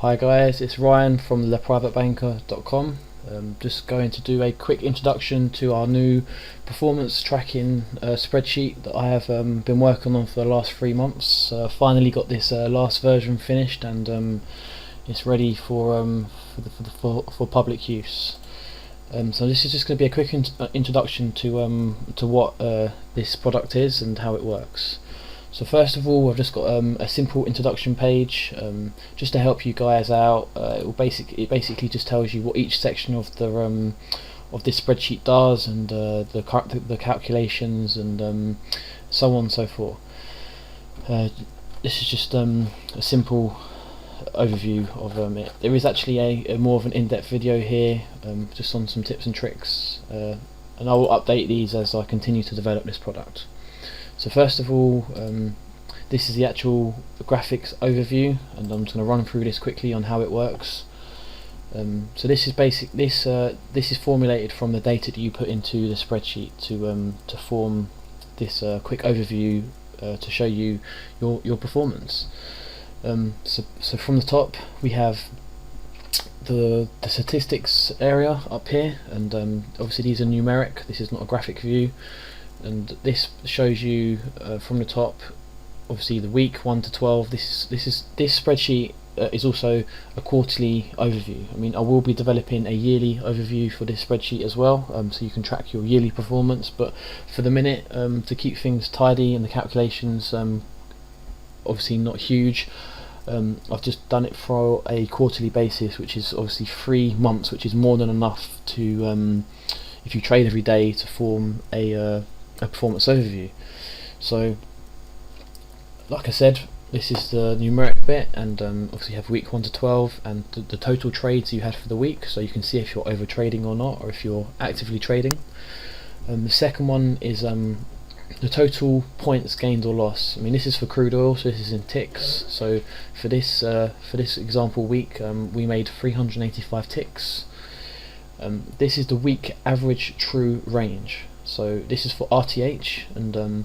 Hi guys, it's Ryan from theprivatebanker.com. Just going to do a quick introduction to our new performance tracking spreadsheet that I have been working on for the last 3 months. Finally got this last version finished, and it's ready for public use. So this is just going to be a quick introduction to what this product is and how it works. So first of all, I've just got a simple introduction page just to help you guys out. It basically just tells you what each section of this spreadsheet does, and the calculations, and so on and so forth. This is just a simple overview of it. There is actually a more of an in-depth video here, just on some tips and tricks, and I will update these as I continue to develop this product. So first of all, this is the actual graphics overview, and I'm just going to run through this quickly on how it works. So this is this is formulated from the data that you put into the spreadsheet to form this quick overview to show you your performance. So from the top we have the statistics area up here, and obviously these are numeric. This is not a graphic view. And this shows you from the top, obviously the week 1 to 12. This spreadsheet is also a quarterly overview. I mean, I will be developing a yearly overview for this spreadsheet as well, so you can track your yearly performance. But for the minute, to keep things tidy and the calculations obviously not huge, I've just done it for a quarterly basis, which is obviously 3 months, which is more than enough to, if you trade every day, to form a performance overview. So like I said, this is the numeric bit, and obviously you have week 1 to 12 and the total trades you had for the week, so you can see if you're over trading or not, or if you're actively trading. The second one is the total points gained or lost. I mean, this is for crude oil, so this is in ticks. So for this example week, we made 385 ticks. This is the week average true range. So this is for RTH, and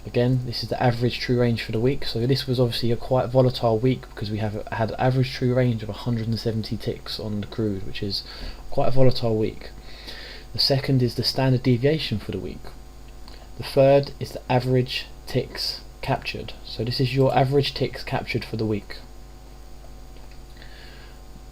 again, this is the average true range for the week. So this was obviously a quite volatile week because we had an average true range of 170 ticks on the crude, which is quite a volatile week. The second is the standard deviation for the week. The third is the average ticks captured. So this is your average ticks captured for the week.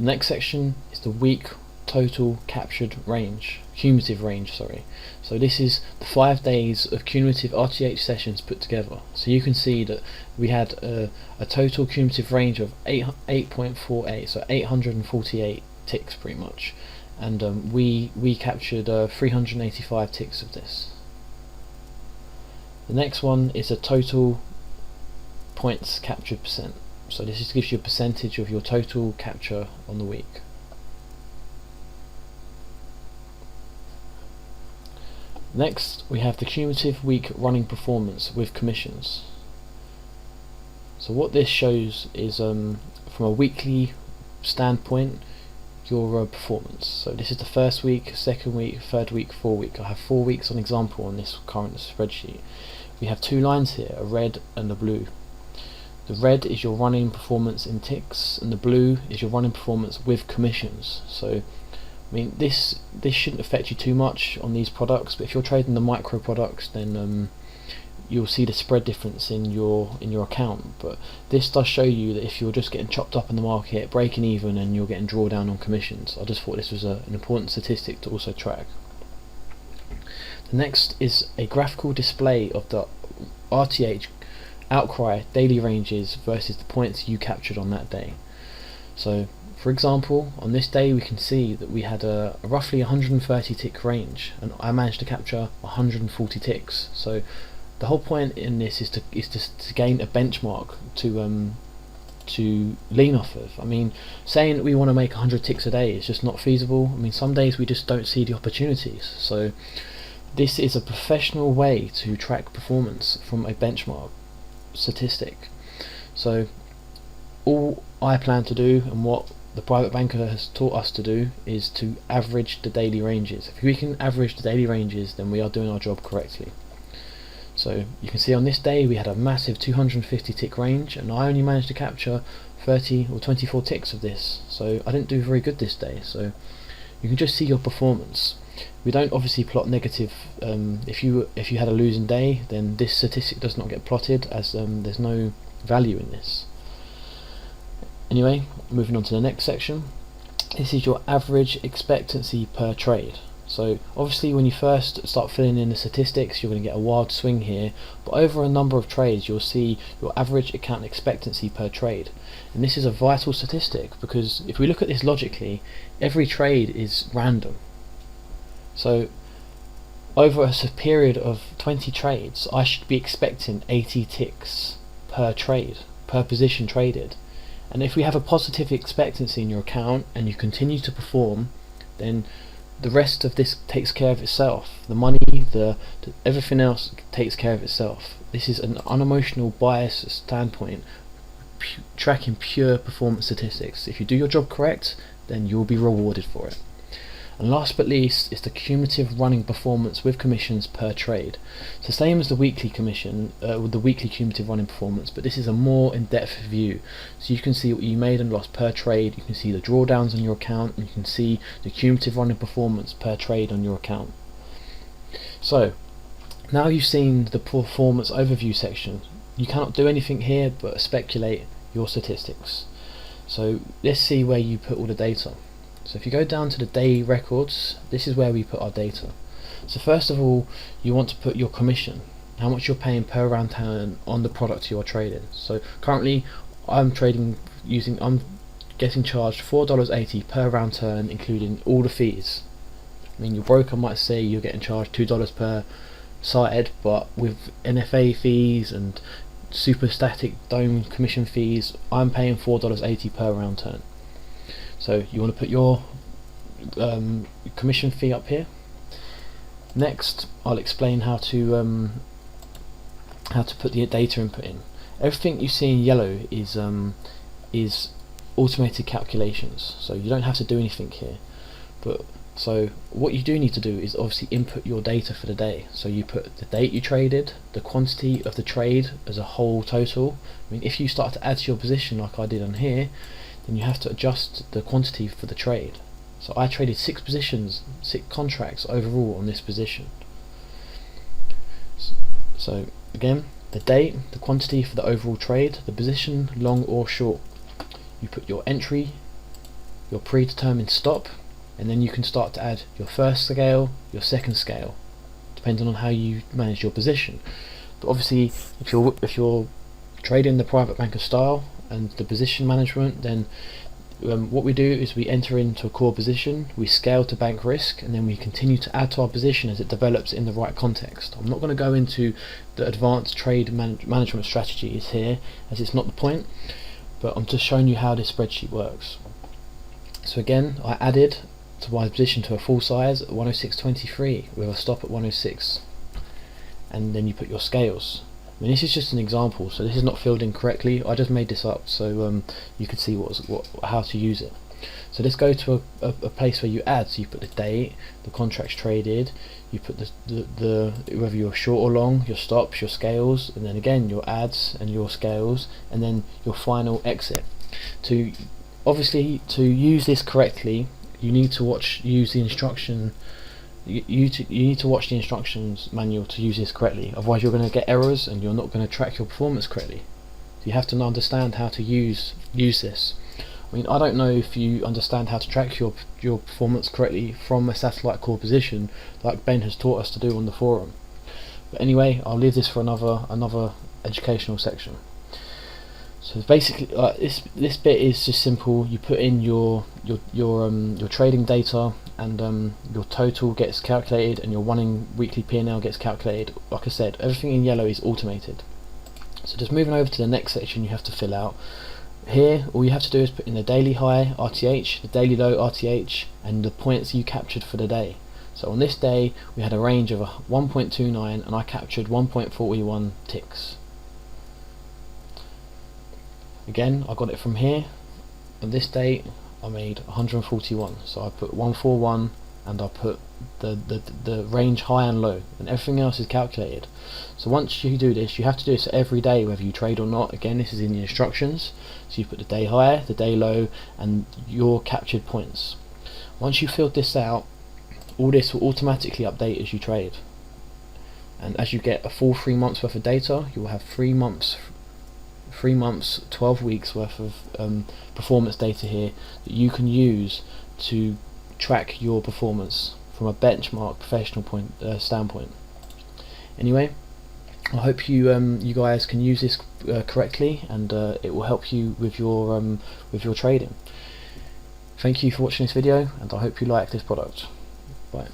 The next section is the week total captured range, cumulative range, sorry. So this is the 5 days of cumulative RTH sessions put together. So you can see that we had a total cumulative range of 8.48, so 848 ticks pretty much, and we captured 385 ticks of this. The next one is a total points captured percent. So this just gives you a percentage of your total capture on the week. Next, we have the cumulative week running performance with commissions. So what this shows is, from a weekly standpoint, your performance. So this is the first week, second week, third week, 4 week. I have 4 weeks on example on this current spreadsheet. We have 2 lines here, a red and a blue. The red is your running performance in ticks, and the blue is your running performance with commissions. So I mean, this shouldn't affect you too much on these products, but if you're trading the micro products, then you'll see the spread difference in your account. But this does show you that if you're just getting chopped up in the market, breaking even, and you're getting drawdown on commissions. I just thought this was an important statistic to also track. The next is a graphical display of the RTH outcry daily ranges versus the points you captured on that day. So for example, on this day we can see that we had a roughly 130 tick range, and I managed to capture 140 ticks. So the whole point in this is to gain a benchmark to lean off of. I mean, saying that we want to make 100 ticks a day is just not feasible. I mean, some days we just don't see the opportunities. So this is a professional way to track performance from a benchmark statistic. So all I plan to do, and what the private banker has taught us to do, is to average the daily ranges. If we can average the daily ranges, then we are doing our job correctly. So you can see on this day we had a massive 250 tick range, and I only managed to capture 30 or 24 ticks of this, so I didn't do very good this day. So you can just see your performance. We don't obviously plot negative. If you had a losing day, then this statistic does not get plotted, as there's no value in this. Anyway, moving on to the next section. This is your average expectancy per trade. So obviously when you first start filling in the statistics, you're going to get a wild swing here, but over a number of trades you'll see your average account expectancy per trade. And this is a vital statistic, because if we look at this logically, every trade is random. So over a period of 20 trades, I should be expecting 80 ticks per trade, per position traded. And if we have a positive expectancy in your account and you continue to perform, then the rest of this takes care of itself. The money, everything else takes care of itself. This is an unemotional bias standpoint, tracking pure performance statistics. If you do your job correct, then you'll be rewarded for it. And last but least is the cumulative running performance with commissions per trade. It's the same as the weekly commission, with the weekly cumulative running performance, but this is a more in-depth view. So you can see what you made and lost per trade, you can see the drawdowns on your account, and you can see the cumulative running performance per trade on your account. So now you've seen the performance overview section, you cannot do anything here but speculate your statistics. So let's see where you put all the data. So if you go down to the day records, this is where we put our data. So first of all, you want to put your commission, how much you're paying per round turn on the product you are trading. So currently I'm getting charged $4.80 per round turn, including all the fees. I mean, your broker might say you're getting charged $2 per side, but with NFA fees and super static dome commission fees, I'm paying $4.80 per round turn. So you want to put your commission fee up here. Next, I'll explain how to put the data input in. Everything you see in yellow is automated calculations, so you don't have to do anything here. But so what you do need to do is obviously input your data for the day. So you put the date you traded, the quantity of the trade as a whole total. I mean, if you start to add to your position like I did on here, then you have to adjust the quantity for the trade. So I traded 6 contracts overall on this position. So again, the date, the quantity for the overall trade, the position, long or short. You put your entry, your predetermined stop, and then you can start to add your first scale, your second scale, depending on how you manage your position. But obviously, if you're trading the private banker style and the position management, then what we do is we enter into a core position, we scale to bank risk, and then we continue to add to our position as it develops in the right context. I'm not going to go into the advanced trade management strategies here, as it's not the point, but I'm just showing you how this spreadsheet works. So again, I added to my position to a full size at 106.23 with a stop at 106, and then you put your scales. I mean, this is just an example, so this is not filled in correctly. I just made this up so you could see how to use it. So let's go to a place where you add. So you put the date, the contracts traded, you put the whether you're short or long, your stops, your scales, and then again your adds and your scales, and then your final exit. Obviously, to use this correctly, you need to use the instruction. You need to watch the instructions manual to use this correctly, otherwise you're going to get errors and you're not going to track your performance correctly. So you have to understand how to use this. I mean, I don't know if you understand how to track your performance correctly from a satellite core position like Ben has taught us to do on the forum. But anyway, I'll leave this for another educational section. So basically, this bit is just simple. You put in your trading data, and your total gets calculated, and your running weekly P&L gets calculated. Like I said, everything in yellow is automated. So just moving over to the next section, you have to fill out. Here, all you have to do is put in the daily high RTH, the daily low RTH, and the points you captured for the day. So on this day, we had a range of 1.29, and I captured 1.41 ticks. Again, I got it from here. On this date, I made 141, so I put 141 and I'll put the range high and low, and everything else is calculated. So once you do this, you have to do this every day whether you trade or not. Again, this is in the instructions. So you put the day high, the day low, and your captured points. Once you filled this out, all this will automatically update as you trade, and as you get a full 3 months worth of data, you will have 3 months, 12 weeks worth of performance data here that you can use to track your performance from a benchmark professional standpoint. Anyway, I hope you guys can use this correctly, and it will help you with your trading. Thank you for watching this video, and I hope you like this product. Bye.